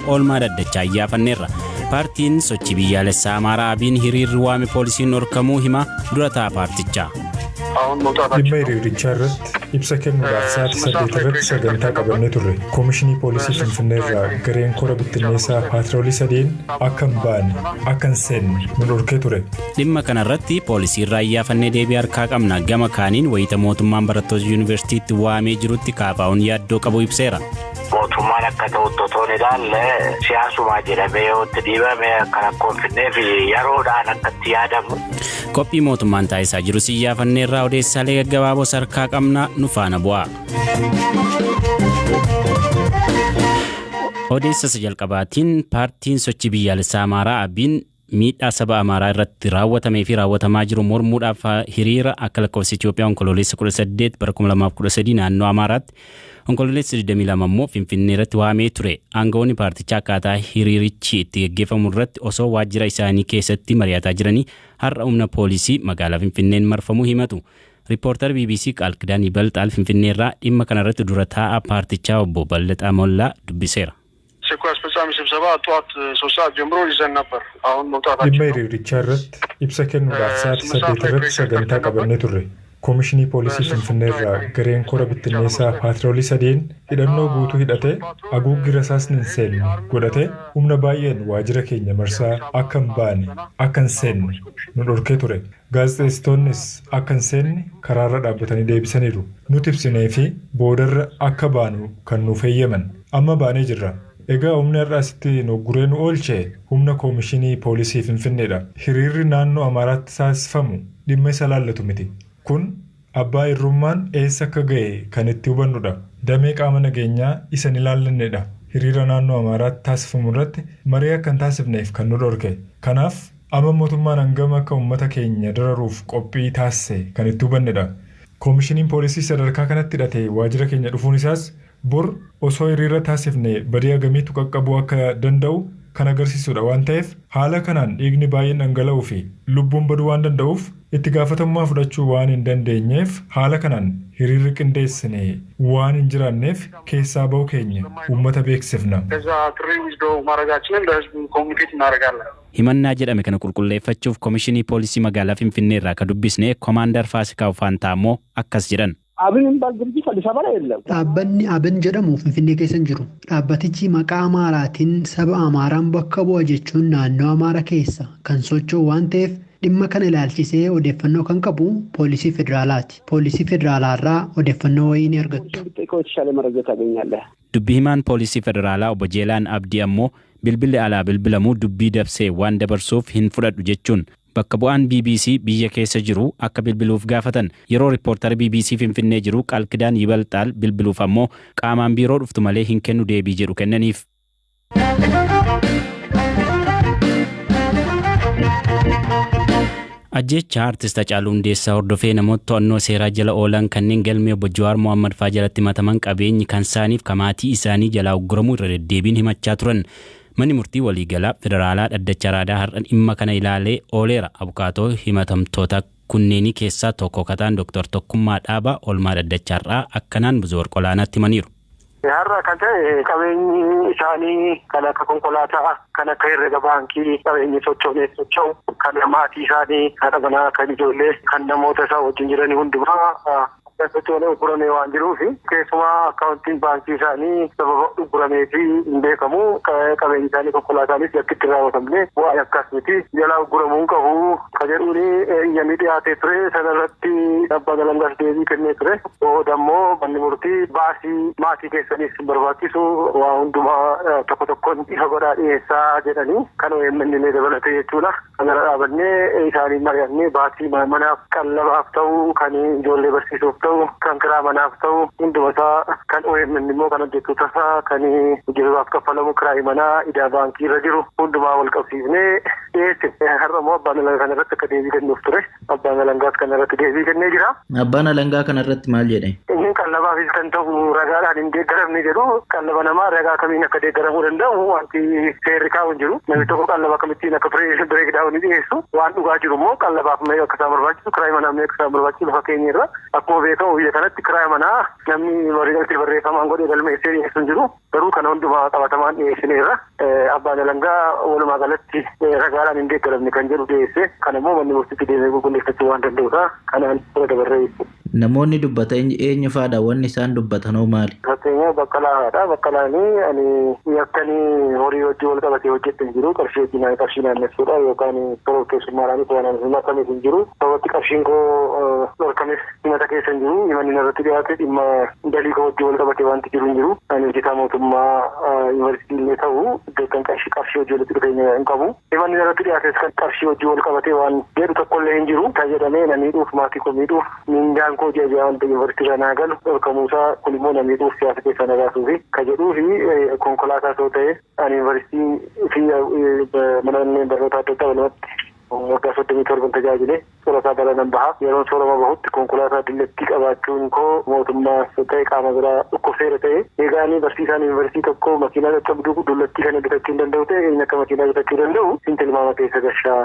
oolmaa daddachaa iyyaafanneerra. Paartiin sochii biyyaalessaa Amaaraa abiin hiriirri waame poolisiin horkamuu hima durataa paartichaa. Dhimma hiriirichaa irratti ibsa kennuudhaaf sa'aatii 8 irratti sagantaa qabannee turre. Koomishinii poolisii Finfinnee irraa gareen kora bittinneessaa paatroolii 3 akka hin baane akka hin seenne nu dhorkee ture. Dhimma kanarratti poolisii irraa iyyaafannee deebii harkaa qabna. Gama kaaniin wayita mootummaan barattoota yuunivarsiitiitti waamee jirutti kaafaa'uun yaaddoo qabu ibseera. Mootummaan akka ta'utti otoo ni ilaalle siyaasumaa jedhamee yoo itti dhiibame akka rakkoon finneef yeroodhaan akka itti yaadamu. Qophii mootummaan taasisaa jirus iyyaafanneerraa odeessaalee gaggabaaboo sarkaa qabna nu faana bu'aa. Odeessa jalqabaatiin paartiin sochii biyyaalessaa Amaaraa abiin miidhaa saba Amaaraa irratti raawwatamee fi raawwatamaa jiru mormuudhaaf hiriira akka lakkoofsa Itoophiyaa onkololeessa 18 bara 2013 naannoo Amaaraatti onkololeessa 22 immoo Finfinnee irratti waamee ture. Aangawoonni paartichaa akkaataa hiriirichi itti gaggeeffamu irratti osoo waajjira isaanii keessatti mari'ataa jiranii har'a humna poolisii magaalaa Finfinneen marfamuu himatu. Riippoortar BBC Qaalkidaan Ibalxaal Finfinnee irraa dhimma kanarratti dura taa'aa paartichaa obbo Bal'axaa Mollaa dubbiseera. Dhimma hiriirichaa irratti ibsa kennuudhaaf sa'aatii 8 irratti sagantaa qabannee turre. Koomishinii poolisii Finfinnee irraa gareen kora bittinneessaa paatroolii 3 hidhannoo guutuu hidhatee haguuggii rasaasni hin seenne godhatee humna baay'een waajjira keenya marsaa akka hin baane akka hin seenne nu dhorkee ture. Gaazexeessitoonnis akka hin seenne karaarra dhaabbatanii deebisaniiru. Nuti ibsinee fi boodarra akka baanu kan nuuf eeyyaman. Amma baanee jirra. Egaa humni har'aasitti nogguree nu oolchee humna koomishinii poolisii Finfinneedha. Hiriirri naannoo Amaaraatti taasifamu dhimma isa laallatu miti. Kun abbaa irrummaan eessa akka ga'e kan itti hubannudha. Damee qaama nageenyaa isa hin ilaallanneedha. Hiriira naannoo Amaaraatti taasifamu irratti marii akka hin taasifneef kan nu dhorke. Kanaaf amma mootummaan hangam akka uummata keenya dararuuf qophii taasise kan itti hubannedha. Koomishiniin poolisii sadarkaa kanatti hidhatee waajjira keenya dhufuun isaas bor osoo hiriira taasifne badii agamiitu qaqqabuu akka danda'u kan agarsiisudha waan ta'eef haala kanaan dhiigni baay'een dhangala'uu fi lubbuun baduu waan danda'uuf itti gaafatamummaa fudhachuu waan hin dandeenyeef haala kanaan hiriirri qindeessine waan hin jiraanneef keessaa ba'uu keenya uummata beeksifna. Himannaa jedhame kana qulqulleeffachuuf koomishinii poolisii magaalaa Finfinnee irraa ka dubbisne Koomaandar Faasikaa Ufaantaa immoo akkas jedhan. Dhaabbanni abin jedhamu Finfinnee keessa hin jiru. Dhaabbatichi maqaa Amaaraatiin saba Amaaraan bakka bu'a jechuun naannoo Amaaraa keessa kan socho'u waan ta'eef dhimma kana ilaalchisee odeeffannoo kan qabu poolisii federaalaati. Poolisii federaalaa irraa odeeffannoo wayii ni argattu. Dubbii himaan poolisii federaalaa obbo Jeelaan Abdii ammoo bilbilli alaa bilbilamuu dubbii dabsee waan dabarsuuf hin fudhadhu jechuun bakka bu'aan BBC biyya keessa jiru akka bilbiluuf gaafatan yeroo riippoortar BBC Finfinnee jiru Qaalkidaan Ibalxaal bilbiluuf ammoo qaamaan biiroo dhuftu malee hin kennu deebii jedhu kennaniif. Ajjecha artist Hacaaluu Hundeessaa hordofee namoota to'annoo seeraa jala oolan kanneen galmee obbo Jawaar Mohammad faa jalatti mataman qabeenyi kan isaaniif kamaatii isaanii jalaa ugguramuu irra deddeebiin himachaa turan. Manni murtii waliigalaa federaalaa dhaddacha araadaa har'a dhimma kana ilaalee ooleera. Abukaatoo himatamtoota kunneenii keessaa tokko kataan Dr. Tokkummaa Dhaabaa oolmaa dhaddacha har'aa akkanaan Buzoor Qolaanaatti himaniiru. Har'a kan ta'e qabeenyi isaanii kan akka konkolaataa, kan akka herrega baankii, qabeenyi socho'u, kan maatii isaanii, haadha manaa, kan ijoollee, kan namoota isaa wajjin jiranii hundumaa socho'anii ugguramee waan jiruufi keessumaa akkaawuntiin baankii isaanii sababa ugguramee fi hin beekamu qabeenyi isaanii konkolaataanis yakkitti raawwatamne bu'aa akkas miti jalaa ugguramuun qabu ka jedhuuni iyyanii dhiyaatee ture sanarratti abbaa galangaas deebii kennee ture boodammoo manni murtii baasii maatii keessanis barbaachisu waa hundumaa tokko tokkoon ifa godhaa dhiyeessaa jedhanii kan OMN dabalatee jechuudha. Kanarra dhaabannee isaanii mari'annee baasii manaaf qallabaaf ta'u kan ijoollee barsiisuuf ta'u kan kiraa manaaf ta'u hundumasaa kan OMN immoo kan hojjettoota isaa kan hojjetuudhaaf kaffalamu kiraa manaa idaa baankii irra jiru hundumaa wal qabsiifnee dhiyeessine. Har'a immoo abbaan alangaa kanarratti akka deebii kennuuf ture. Abbaan alangaas kanarratti deebii kennee jira. Abbaan alangaa kanarratti maal jedhe? Inni kan qallabaafis kan ta'u ragaadhaan hin deeggaramne jedhu qallaba namaa ragaa kamiin akka deeggaramuu danda'u wanti seerri kaa'u hin jiru. Namni tokko qallaba kamittiin akka bireekdaawunii dhiyeessu waan dhugaa jiru immoo qallabaaf mee akka isaan barbaachisu kiraay manaa mee akka isaan barbaachisu lafa keenya irra akkuma beekamu biyya kanatti kiraay manaa namni waliigaltee barreeffamaan godhee galmeessee dhiyeessu hin jiru. Garuu kana hundumaa qabatamaan dhiyeessineerra abbaan alangaa walumaa galatti ragaadhaan hin deeggaramne kan jedhu dhiyeesse kana immoo manni murtiitti deemee qulqulleeffachuu waan danda'udha. Kanaan bira dabarree namoonni dubbatan eenyu faadha wanni isaan dubbatanoo maali? Fakkeenyaaf Baqqalaadha. Baqqalaanii ani yakkanii horii hojii wal qabatee hojjette hin jiru qarshii naannessuudha yookaan toroo keessummaadhaanis waan himatames hin jiru. Sababatti qarshiin koo dhorkames himata keessa hin jiru. Himanni irratti dhiyaate dhimma dalii koo hojii wal qabatee wanti jiru hin jiru. Ani hojjetaa mootummaa yuunivarsiitii illee ta'u iddoo kan qarshii hojii walitti dhufeenya hin qabu. Himanni irratti dhiyaates kan qarshii hojii wal qabatee waan jedhu tokkollee hin jiru. Kan jedhamee na miidhuuf maatii koo miidhuuf mindaan koo ji'a wanta yuunivarsiitii irraa naa galu dhorkamuusaa kun immoo na miidhuuf siyaasa keessa na baasuu fi kan jedhuu fi konkolaataa soo ta'e ani yuunivarsiitii fi manneen barnoota adda addaa walumatti waggaa 37 tajaajilee soorata baranan baha yeroo soorama bahutti konkolaataa dilleettii qabaachuun koo mootummaas ta'e qaama biraa dhukkubseera ta'e eegaanii barsiisaan yuunivarsiitii tokko makiinaa caccabduu dullattii kana bitachuu hin danda'u ta'e inni akka makiinaa bitachuu danda'u hin tilmaama keessa gashaa.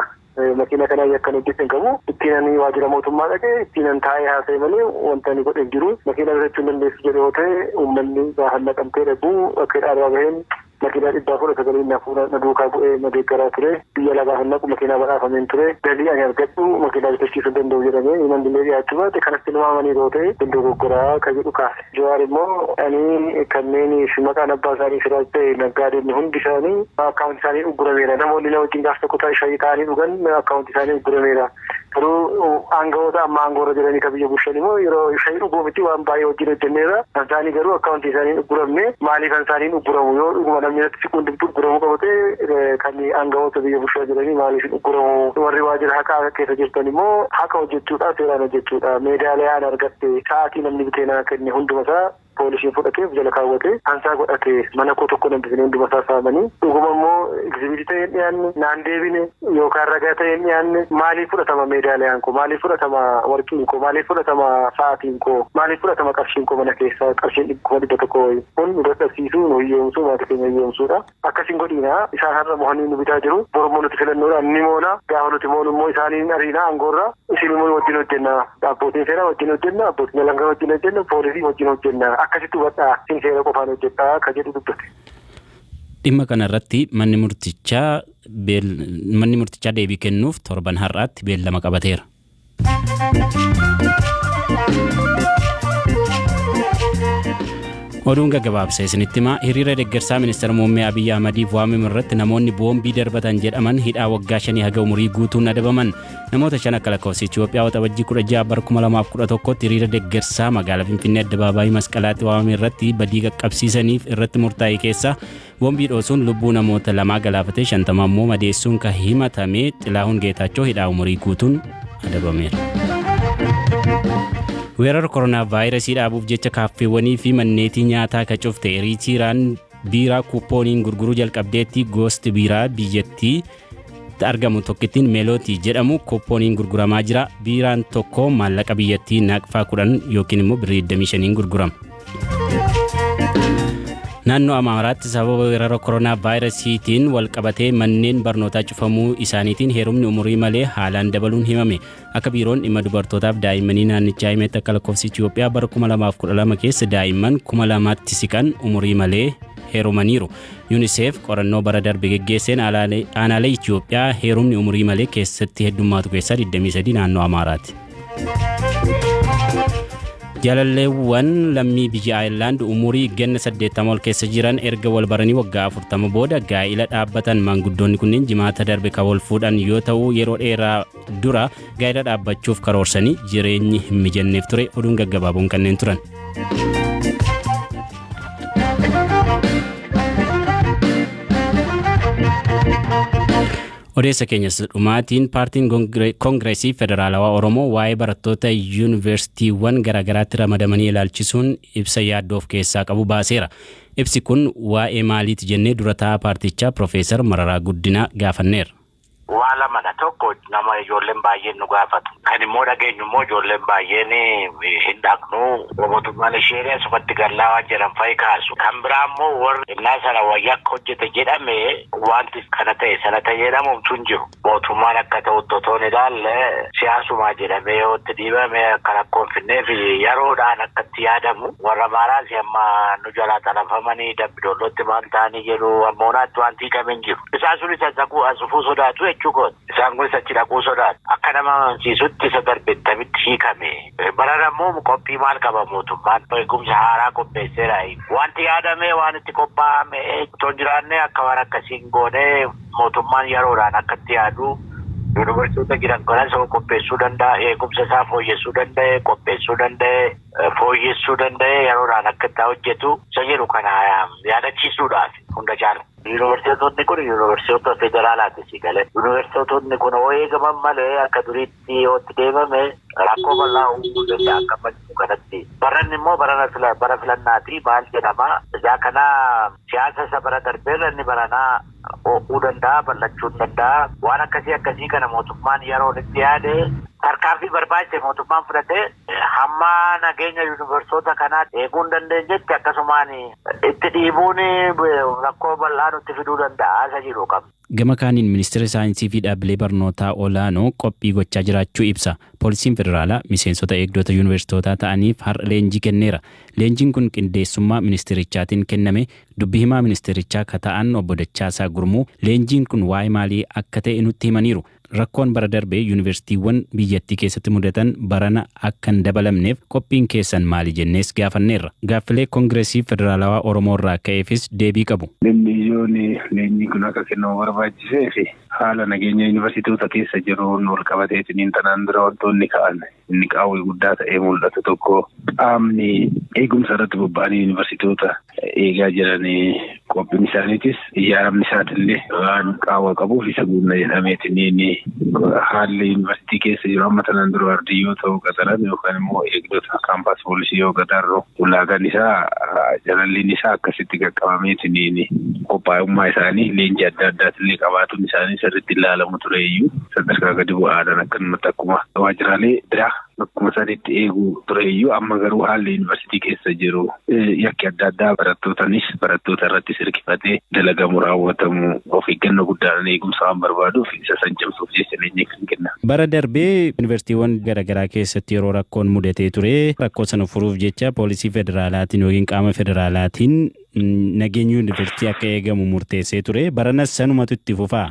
Makiina kana yakkan hojjetan qabu ittiin ani waajjira mootummaa dhaqee ittiin taa'ee haasa'e malee wanta ani godhe jiru makiina bitachuu hin dandeessu jedhe yoo ta'e uummanni gaafa naqamtee dhaqu akka dhaabaa baheen makiinaa 119 na duukaa bu'ee na deeggaraa ture biyya lagaa naqu makiinaa badhaafameen ture galii ani argadhu makiinaa bitachiisuu danda'u jedhamee himannillee dhiyaachuu baate kanatti ilmaamanii yoo ta'e danda'u goggoraa kan jedhu kaase. Jawaar immoo ani kanneen maqaan abbaa isaanii siraas ta'e naggaadonni hundi isaanii akkaawunti isaanii uggurameera namoonni na wajjin gaaf tokko shayii ta'anii dhugan akkaawunti isaanii uggurameera. Garuu aangawoota amma aangoorra jiranii kan biyya bulchan immoo yeroo shayii dhuguu miti waan baay'ee wajjin hojjenneera. Kan isaanii garuu akkaawunti isaanii ugguramne maaliif kan isaanii ugguramu yoo dhuguma namni natti siquun dibduu ugguramu qabate kan aangawoota biyya bulchaa jiranii maaliif ugguramu warri waajjira haqaa keessa jirtan immoo haqa hojjechuudha seeraan hojjechuudha meedaaliyaan argatte sa'aatii namni bitee naa kenne hundumasaa poolisiin fudhatee jala kaawwatee hansaa godhatee mana koo tokko nambisanii hundumasaa saamanii dhuguma immoo egzibiitii ta'een dhiyaanne naan deebine yookaan ragaa ta'een dhiyaanne maaliif fudhatama meedaaliyaan koo maaliif fudhatama warqiin koo maaliif fudhatama sa'aatiin koo maaliif fudhatama qarshiin koo mana keessaa qarshiin 100 kun nu dadhabsiisuu nu hiyyoomsuu maatii keenya hiyyoomsuudha akkasiin godhiinaa isaan har'a mohanii nu bitaa jiru borommoo nuti filannoodhaan ni moona gaafa nuti moonu immoo isaaniin ariinaa aangoorra isin immoo wajjin hojjenna abbootiin seeraa wajjin hojjenna abbootiin alangaa wajjin hojjenna poolisii wajjin hojjenna akkasitti hubadhaa seera qofaan hojjedhaa kan jedhu dubbate. Dhimma kana irratti manni murtichaa deebii kennuuf torban har'aatti beellama qabateera. Oduun gaggabaabsee isinitti himaa hiriira deeggarsaa ministeera muummee Abiyyi Ahmadiif waamame irratti namoonni boombii darbatan jedhaman hidhaa waggaa 5 haga umurii guutuun adabaman namoota 5 akka lakkoofsa Itoophiyaa waxabajjii 16 bara 2011 hiriira deeggarsaa magaalaa Finfinnee addabaabaayii masqalaatti waamame irratti badii qaqqabsiisaniif irratti murtaa'e keessa boombii dhoosuun lubbuu namoota 2 galaafatee 50 immoo madeessuun kan himatame Xilaahun Geetaachoo hidhaa umurii guutuun adabameera. Weerara koronaa vaayirasii dhaabuuf jecha kaaffeewwanii fi manneetii nyaataa ka cufte Riitiiraan biiraa kuupooniin gurguruu jalqabdeetti gosti biiraa biyyattii argamu tokkittiin meelootii jedhamu kuupooniin gurguramaa jira. Biiraan tokko maallaqa biyyattii naaqfaa 10 yookiin immoo birrii 25 gurgurama. Naannoo Amaaraatti sababa weerara koronaa vaayirasiitiin walqabatee manneen barnootaa cufamuu isaaniitiin heerumni umurii malee haalaan dabaluun himame. Akka biiroon dhimma dubartootaaf daa'immanii naannichaa himetti akka lakkoofsi Itoophiyaa bara 2012 keessa daa'imman 2,000tti siqan umurii malee heerumaniiru. UNICEF qorannoo bara darbe geggeesseen aanaalee Itoophiyaa heerumni umurii malee keessatti heddummaatu keessaa 23 naannoo Amaaraati. Jaalalleewwan lammii biyya Aayerlaand umurii ganna 80 ol keessa jiran erga wal baranii waggaa 40 booda gaa'ila dhaabbatan maanguddoonni kunneen jimaata darbe kan wal fuudhan yoo ta'u yeroo dheeraa dura gaa'ila dhaabbachuuf karoorsanii jireenyi hin mijanneef ture. Oduun gaggabaaboon kanneen turan. Odeessa keenyas dhumaatiin paartiin koongireesii federaalawaa Oromoo waa'ee barattoota yuunivarsiitiiwwan garaagaraatti ramadamanii ilaalchisuun ibsa yaaddoo of keessaa qabu baaseera. Ibsi kun waa'ee maaliiti jennee dura taa'aa paartichaa Profeesar Mararaa Guddinaa gaafanneera. waa lamadha. Tokko nama ijoolleen baay'een nu gaafatu. Kan immoo dhageenyu immoo ijoolleen baay'een hin dhaqnu mootummaan isheen asumatti gallaa waan jedhan fa'i kaasu. Kan biraa immoo warri innaa sana wayyaakka hojjete jedhame wanti kana ta'e sana ta'e jedhamu tun jiru. Mootummaan akka ta'utti otoo ni ilaalle siyaasumaa jedhamee yoo itti dhiibame akka rakkoon finneef yeroodhaan akkatti yaadamu warra maaraas amma nu jalaa xalafamanii dabbidollootti maal ta'anii jedhu ammoonaatti wanti hiikameen jiru. Isaan sunis asufuu sodaatu jechuudha. Isaan kunis achi dhaquu sodaatu. Akka nama amansiisutti isa darbettamitti hiikame. Barana immoo qophii maal qaba mootummaan eegumsa haaraa qopheesseera. Wanti yaadame waan itti qophaa'ame otoo jiraanne akka waan akkasiin goone mootummaan yeroodhaan akkatti yaadu. Yuunivarsiitota jiran kanas qopheessuu danda'a, eegumsa isaa fooyyessuu danda'e, qopheessuu danda'e, fooyyessuu danda'e yeroodhaan akka itti hojjetu isa jedhu kana yaadachiisuudhaaf hunda caala. Yuunivarsiitonni kun yuunivarsiitota federaalaati sigalee. Yuunivarsiitonni kun yoo eegaman malee akka duriitti yoo itti deemame rakkoo bal'aa uumuu danda'a akka madduu kanatti. Baranni immoo bara filannaati maal jedhama. Isaa kana siyaasa isa bara darbeerra inni baranaa ho'uu danda'a, bal'achuu danda'a. Waan akkasii kana mootummaan yeroo itti yaade tarkaanfii barbaachise mootummaan fudhatee hamma nageenya yuunivarsiitota kanaa eeguu hin dandeenyetti akkasumaan itti dhiibuun rakkoo bal'aa nutti fiduu danda'a isa jedhu qabna. Gama kaaniin ministeera saayinsii fi dhaabbilee barnootaa olaanoo qophii gochaa jiraachuu ibsa. Poolisiin federaalaa miseensota eegdota yuunivarsiitotaa ta'aniif har'a leenjii kenneera. Leenjiin kun qindeessummaa ministeerichaatiin kenname. Dubbii himaa ministeerichaa ka ta'an obbo Dachaasaa Gurmuu leenjiin kun waa'ee maalii akka ta'e nutti himaniiru. Rakkoon bara darbee yuunivarsiitiiwwan biyyattii keessatti mudatan barana akka hin dabalamneef qophiin keessan maali jennees gaafanneerra. Gaaffilee Koongireesii Federaalawaa Oromoo irraa ka'eefis deebii qabu. Leenjiin kun akka kennamu barbaachisee fi haala nageenya yuunivarsiitota keessa jiruun wal qabateetiin tanaan dura wantoonni ka'an inni qaawwee guddaa ta'ee mul'atu tokko qaamni eegumsa irratti bobba'anii yuunivarsiitota eegaa jiranii qophiin isaaniitis ijaaramni isaatillee waan qaawwa qabuuf isa guunna jedhameetiin haalli yuunivarsiitii keessa jiru amma tanaan dura waardiyyoo ta'uu qaxaran yookaan immoo eegdota kaampaas poolisii yoo qaxarru ulaagaan isaa jalalliin isaa akkasitti qaqqabameetiin qophaa'ummaa isaanii leenjii adda addaatillee qabaatuun isaanii sirriitti ilaalamu ture iyyuu sadarkaa gadi bu'aadhaan akkanumatti akkuma waajjiraalee biraa akkuma sanitti eeguu ture iyyuu amma garuu haalli yuunivarsiitii keessa jiru yakki adda addaa barattootanis barattoota irratti hirkifatee dalagamu raawwatamu of eeggannoo guddaadhaan eegumsa waan barbaaduuf isa san cimsuuf jecha leenjii kan kenna. Bara darbee yuunivarsiitiiwwan garaagaraa keessatti yeroo rakkoon mudatee ture rakkoo sana furuuf jecha poolisii federaalaatiin yookiin qaama federaalaatiin nageenyi yuunivarsiitii akka eegamu murteessee ture. Baranas sanumatu itti fufaa.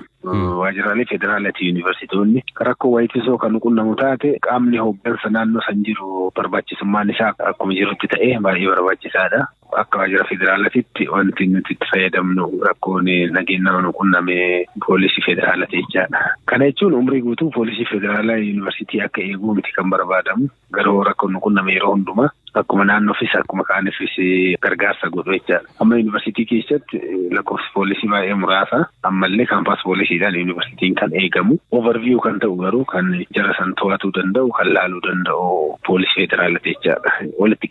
Waajjiraalee federaalaati yuunivarsiitoonni rakkoo wayitisoo kan qunnamu taate qaamni hooggansa naannoo san jiru barbaachisummaan isaa akkuma jirutti ta'ee baay'ee barbaachisaadha. Akka waajjira federaalaatitti wanti nuti itti fayyadamnu rakkoon nageenya nu qunname poolisii federaalaati jechaadha. Kana jechuun umrii guutuu poolisii federaalaa yuunivarsiitii akka eeguu miti kan barbaadamu garuu rakkoon nu qunname yeroo hundumaa akkuma naannoofis akkuma kaaniifis gargaarsa godhu jechaadha. Amma yuunivarsiitii keessatti lakkoofsi poolisii baay'ee muraasa ammallee kaampaas poolisiidhaan yuunivarsiitiin kan eegamu overview kan ta'u garuu kan jara san to'atuu danda'u kan laaluu danda'u poolisii federaalaati jechaadha. Walitti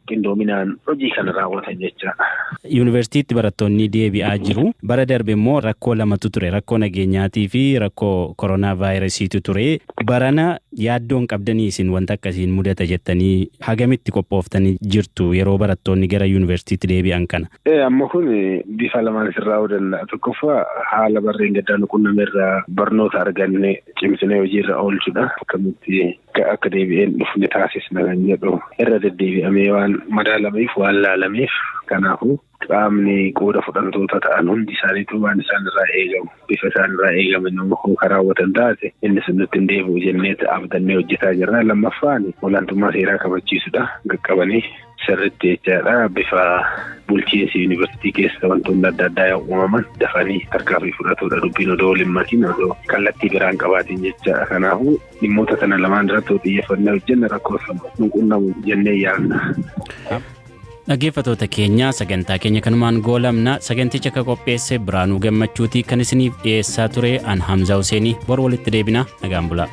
qindoominaan hojii kana raawwatan jechaadha. Yuunivarsiitiitti barattoonni deebi'aa jiru. Bara darbe immoo rakkoo lamatu ture. Rakkoo nageenyaatii fi rakkoo koronaa vaayirasiitu ture. Barana yaaddoon qabdanii isin wanta akkasiin mudata jettanii hagamitti qophooftanii jirtu yeroo barattoonni gara yuunivarsiitiitti deebi'an kana? Amma kun bifa lamaan sirraa danda'a. Tokkoffaa haala barreen gaddaa nu qunnamerraa barnoota arganne cimsinee hojiirra oolchuudha. Akkamitti akka deebi'een dhufne taasisna kan jedhu irra deddeebi'amee waan madaalameef waan laalameef kanaafuu qaamni qooda fudhantoota ta'an hundi isaaniitu waan isaan irraa eegamu bifa isaan irraa eegaman yoo raawwatan taate inni sun nutti hin deebi'u jennee abdannee hojjetaa jirra. Lammaffaan olaantummaa seeraa kabachiisuudha. Qaqqabanii sirriitti jechaadha. Bifa bulchiinsi yuunivarsiitii keessa wantoonni adda addaa yoo uumaman dafanii tarkaanfii fudhatuudha. Dubbiin odoo waliin matiin odoo kallattii biraan qabaatiin jechaadha. Kanaafuu dhimmoota kana lamaan irratti xiyyeeffannee hojjenna rakkoo nu qunnamu jennee yaadna. Dhaggeeffattoota keenya sagantaa keenya kanumaan goolamna. Saganticha akka qopheesse Biraanuu Gammachuuti kan isiniif dhiyeessaa ture an Hamzaa Huseenii. Bor walitti deebina. Nagaan bulaa.